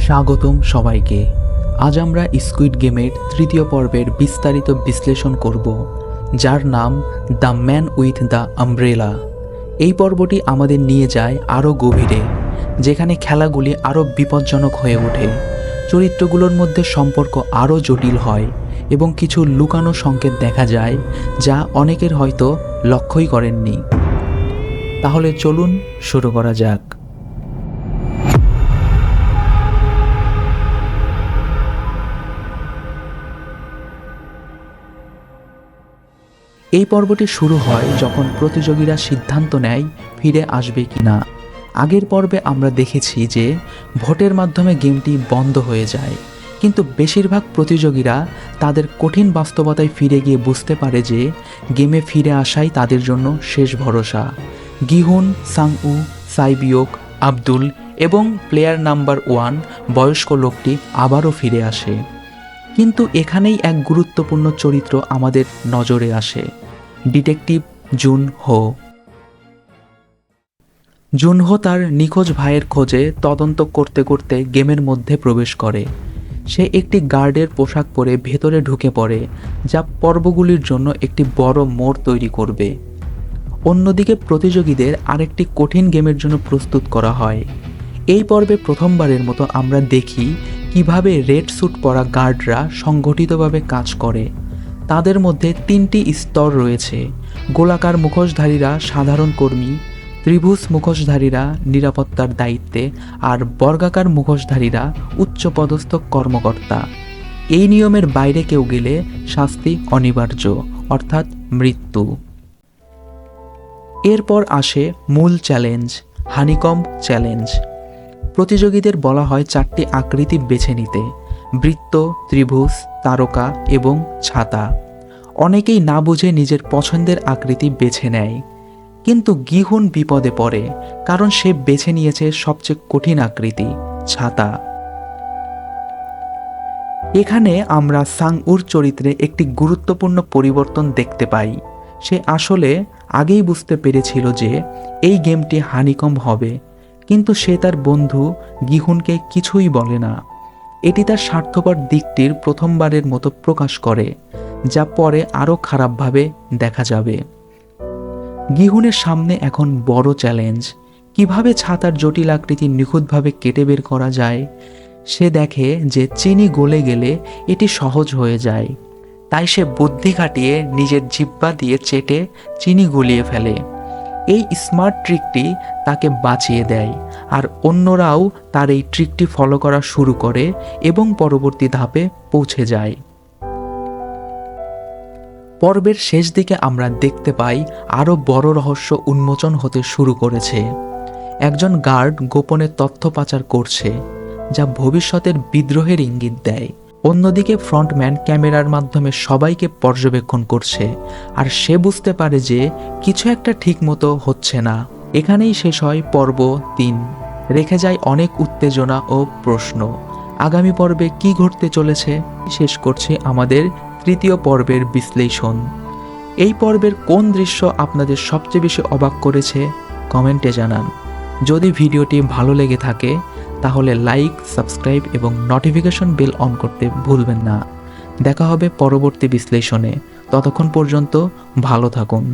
স্বাগতম সবাইকে। আজ আমরা স্কুইড গেমের তৃতীয় পর্বের বিস্তারিত বিশ্লেষণ করব, যার নাম the man with the umbrella. এই পর্বটি আমাদের নিয়ে যায় আরও গভীরে, যেখানে খেলাগুলি আরও বিপজ্জনক হয়ে ওঠে, চরিত্রগুলোর মধ্যে সম্পর্ক আরও জটিল হয় এবং কিছু লুকানো সংকেত দেখা যায় যা অনেকের হয়তো লক্ষ্যই করেননি। তাহলে চলুন শুরু করা যাক। এই পর্বটি শুরু হয় যখন প্রতিযোগীরা সিদ্ধান্ত নেয় ফিরে আসবে কিনা। আগের পর্বে আমরা দেখেছি যে ভোটের মাধ্যমে গেমটি বন্ধ হয়ে যায়, কিন্তু বেশিরভাগ প্রতিযোগীরা তাদের কঠিন বাস্তবতায় ফিরে গিয়ে বুঝতে পারে যে গেমে ফিরে আসাই তাদের জন্য শেষ ভরসা। গিহুন, সাংউ, সাইবিওক, আব্দুল এবং প্লেয়ার নাম্বার 1 বয়স্ক লোকটি আবারও ফিরে আসে। কিন্তু এখানেই এক গুরুত্বপূর্ণ চরিত্র আমাদের নজরে আসে, ডিটেকটিভ জুনহো। জুনহো তার নিখোঁজ ভাইয়ের খোঁজে তদন্ত করতে করতে গেমের মধ্যে প্রবেশ করে। সে একটি গার্ডের পোশাক পরে ভেতরে ঢুকে পড়ে, যা পর্বগুলির জন্য একটি বড় মোড় তৈরি করবে। অন্যদিকে প্রতিযোগীদের আরেকটি কঠিন গেমের জন্য প্রস্তুত করা হয়। এই পর্বে প্রথমবারের মতো আমরা দেখি কিভাবে রেড স্যুট পরা গার্ডরা সংগঠিতভাবে কাজ করে। তাদের মধ্যে 3টি স্তর রয়েছে: গোলাকার মুখোশধারীরা সাধারণ কর্মী, ত্রিভুজ মুখোশধারীরা নিরাপত্তার দায়িত্বে, আর বর্গাকার মুখোশধারীরা উচ্চপদস্থ কর্মকর্তা। এই নিয়মের বাইরে কেউ গেলে শাস্তি অনিবার্য, অর্থাৎ মৃত্যু। এরপর আসে মূল চ্যালেঞ্জ, হানিকম্ব চ্যালেঞ্জ। প্রতিযোগীদের বলা হয় 4টি আকৃতি বেছে নিতে: বৃত্ত, ত্রিভুজ, তারকা এবং ছাতা। অনেকেই না বুঝে নিজের পছন্দের আকৃতি বেছে নেয়, কিন্তু গিহুন বিপদে পড়ে, কারণ সে বেছে নিয়েছে সবচেয়ে কঠিন আকৃতি, ছাতা। এখানে আমরা সাংউর চরিত্রে একটি গুরুত্বপূর্ণ পরিবর্তন দেখতে পাই। সে আসলে আগেই বুঝতে পেরেছিল যে এই গেমটি হানিকম্ব হবে, কিন্তু সে তার বন্ধু গিহুনকে কিছুই বলে না। এটি তার স্বার্থপর দিকটির প্রথমবারের মতো প্রকাশ করে, যা পরে আরও খারাপভাবে দেখা যাবে। গিহুনের সামনে এখন বড় চ্যালেঞ্জ, কিভাবে ছাতার জটিল আকৃতি নিখুঁতভাবে কেটে বের করা যায়। সে দেখে যে চিনি গলে গেলে এটি সহজ হয়ে যায়, তাই সে বুদ্ধি খাটিয়ে নিজের জিহ্বা দিয়ে চেটে চিনি গলিয়ে ফেলে। এই স্মার্ট ট্রিকটি তাকে বাঁচিয়ে দেয়, আর অন্যরাও তার এই ট্রিকটি ফলো করা শুরু করে এবং পরবর্তী ধাপে পৌঁছে যায়। পর্বের শেষ দিকে আমরা দেখতে পাই আরও বড় রহস্য উন্মোচন হতে শুরু করেছে। একজন গার্ড গোপনে তথ্য পাচার করছে, যা ভবিষ্যতের বিদ্রোহের ইঙ্গিত দেয়। অন্যদিকে ফ্রন্টম্যান ক্যামেরার মাধ্যমে সবাইকে পর্যবেক্ষণ করছে, আর সে বুঝতে পারে যে কিছু একটা ঠিকমতো হচ্ছে না। এখানেই শেষ হয় পর্ব 3। রেখে যায় অনেক উত্তেজনা ও প্রশ্ন। আগামী পর্বে কি ঘটতে চলেছে শেষ করছি আমাদের তৃতীয় পর্বের বিশ্লেষণ। এই পর্বের কোন দৃশ্য আপনাদের সবচেয়ে বেশি অবাক করেছে কমেন্টে জানান। যদি ভিডিওটি ভালো লেগে থাকে তাহলে লাইক, সাবস্ক্রাইব এবং নোটিফিকেশন বেল অন করতে ভুলবেন না। দেখা হবে পরবর্তী বিশ্লেষণে। ততক্ষণ পর্যন্ত ভালো থাকুন।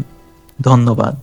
ধন্যবাদ।